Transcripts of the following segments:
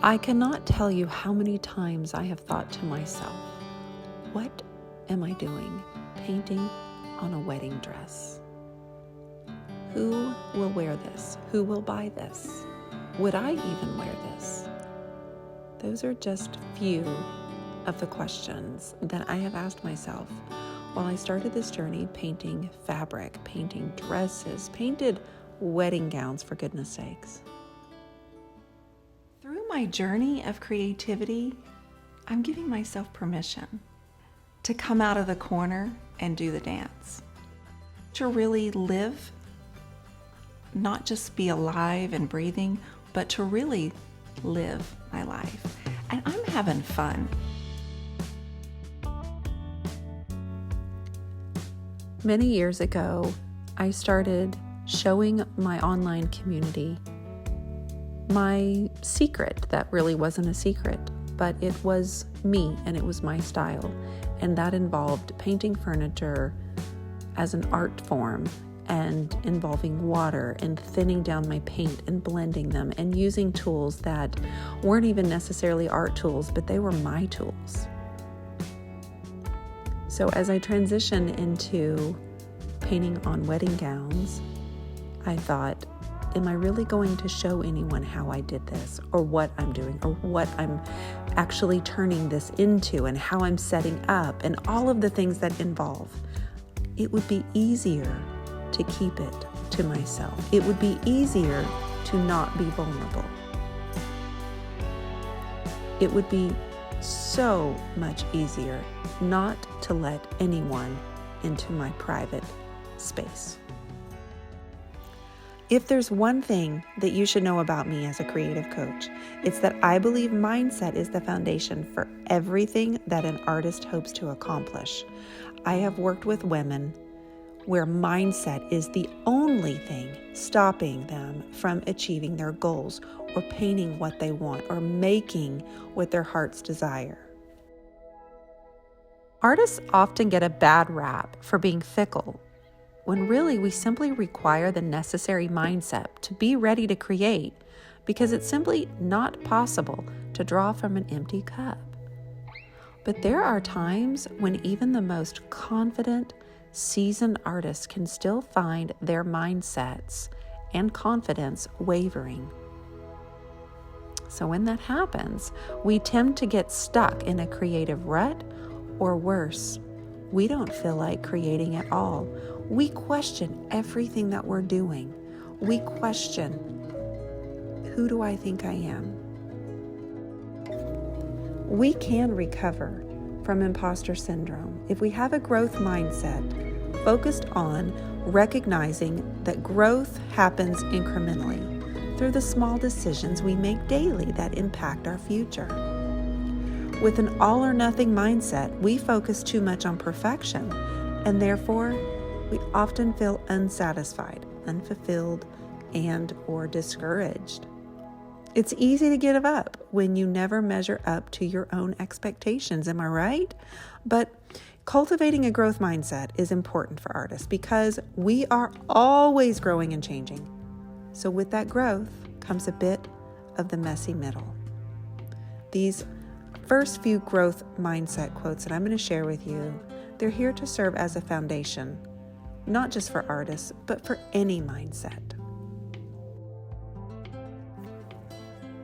I cannot tell you how many times I have thought to myself, what am I doing painting on a wedding dress? Who will wear this? Who will buy this? Would I even wear this? Those are just few of the questions that I have asked myself while I started this journey painting fabric, painting dresses, painted wedding gowns, for goodness sakes. Through my journey of creativity, I'm giving myself permission to come out of the corner and do the dance, to really live, not just be alive and breathing, but to really live my life. And I'm having fun. Many years ago, I started showing my online community my secret that really wasn't a secret, but it was me and it was my style. And that involved painting furniture as an art form and involving water and thinning down my paint and blending them and using tools that weren't even necessarily art tools, but they were my tools. So as I transitioned into painting on wedding gowns, I thought, am I really going to show anyone how I did this, or what I'm doing, or what I'm actually turning this into, and how I'm setting up, and all of the things that involve? It would be easier to keep it to myself. It would be easier to not be vulnerable. It would be so much easier not to let anyone into my private space. If there's one thing that you should know about me as a creative coach, it's that I believe mindset is the foundation for everything that an artist hopes to accomplish. I have worked with women where mindset is the only thing stopping them from achieving their goals or painting what they want or making what their hearts desire. Artists often get a bad rap for being fickle, when really we simply require the necessary mindset to be ready to create, because it's simply not possible to draw from an empty cup. But there are times when even the most confident, seasoned artists can still find their mindsets and confidence wavering. So when that happens, we tend to get stuck in a creative rut, or worse, we don't feel like creating at all. We question everything that we're doing. We question, who do I think I am? We can recover from imposter syndrome if we have a growth mindset focused on recognizing that growth happens incrementally through the small decisions we make daily that impact our future. With an all or nothing mindset, we focus too much on perfection, and therefore we often feel unsatisfied, unfulfilled, and or discouraged. It's easy to give up when you never measure up to your own expectations, am I right? But cultivating a growth mindset is important for artists because we are always growing and changing. So with that growth comes a bit of the messy middle. These first few growth mindset quotes that I'm going to share with you, they're here to serve as a foundation, not just for artists, but for any mindset.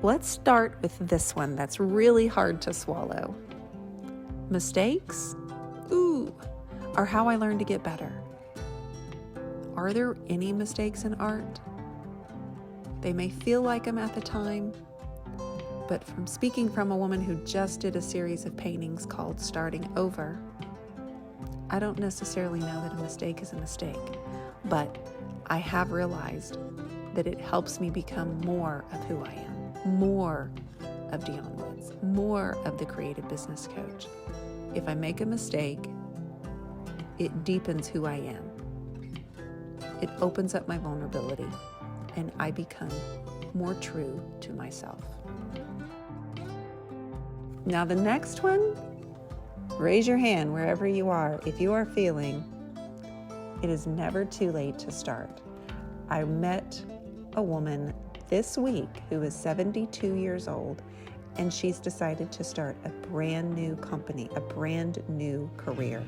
Let's start with this one that's really hard to swallow. Mistakes, are how I learn to get better. Are there any mistakes in art? They may feel like them at the time, but from speaking from a woman who just did a series of paintings called Starting Over, I don't necessarily know that a mistake is a mistake, but I have realized that it helps me become more of who I am, more of Dionne Woods, more of the creative business coach. If I make a mistake, it deepens who I am. It opens up my vulnerability, and I become more true to myself. Now the next one, raise your hand wherever you are if you are feeling it is never too late to start. I met a woman this week who is 72 years old, and she's decided to start a brand new company, a brand new career.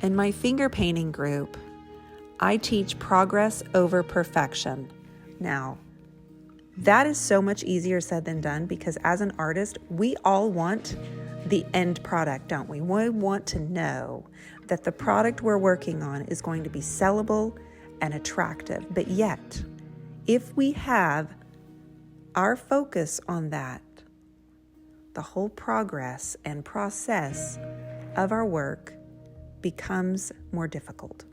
In my finger painting group, I teach progress over perfection. Now, that is so much easier said than done, because as an artist, we all want the end product, don't we? We want to know that the product we're working on is going to be sellable and attractive. But yet, if we have our focus on that, the whole progress and process of our work becomes more difficult.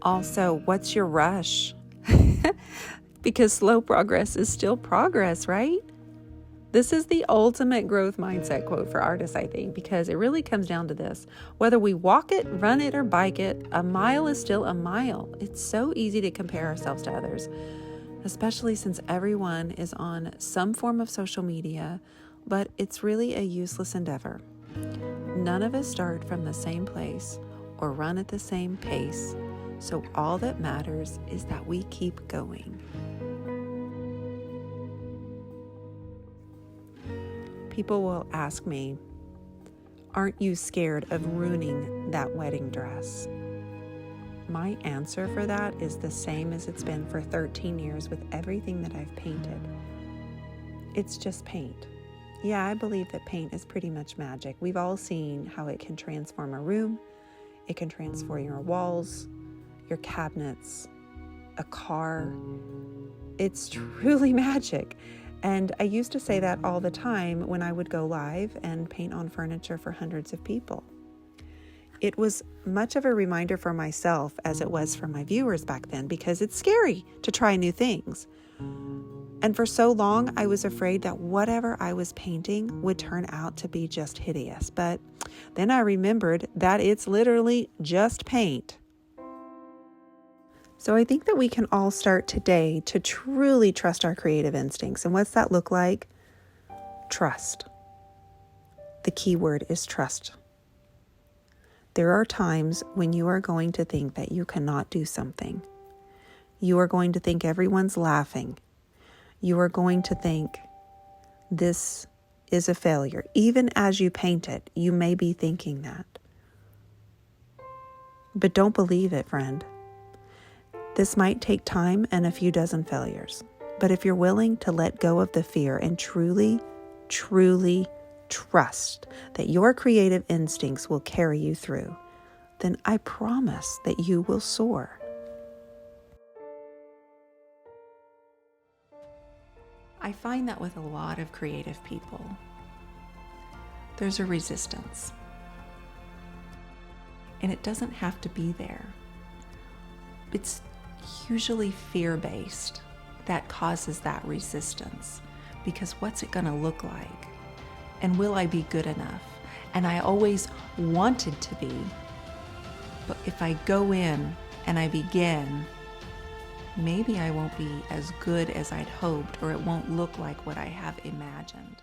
Also, what's your rush? Because slow progress is still progress, right? This is the ultimate growth mindset quote for artists, I think, because it really comes down to this. Whether we walk it, run it, or bike it, a mile is still a mile. It's so easy to compare ourselves to others, especially since everyone is on some form of social media, but it's really a useless endeavor. None of us start from the same place or run at the same pace, so all that matters is that we keep going. People will ask me, aren't you scared of ruining that wedding dress? My answer for that is the same as it's been for 13 years with everything that I've painted. It's just paint. Yeah, I believe that paint is pretty much magic. We've all seen how it can transform a room. It can transform your walls, your cabinets, a car. It's truly magic. And I used to say that all the time when I would go live and paint on furniture for hundreds of people. It was much of a reminder for myself as it was for my viewers back then, because it's scary to try new things. And for so long, I was afraid that whatever I was painting would turn out to be just hideous. But then I remembered that it's literally just paint. So I think that we can all start today to truly trust our creative instincts. And what's that look like? Trust. The key word is trust. There are times when you are going to think that you cannot do something. You are going to think everyone's laughing. You are going to think this is a failure. Even as you paint it, you may be thinking that. But don't believe it, friend. This might take time and a few dozen failures. But if you're willing to let go of the fear and truly, truly trust that your creative instincts will carry you through, then I promise that you will soar. I find that with a lot of creative people, there's a resistance. And it doesn't have to be there. It's usually fear-based that causes that resistance, because what's it going to look like? And will I be good enough? And I always wanted to be, but if I go in and I begin, maybe I won't be as good as I'd hoped, or it won't look like what I have imagined.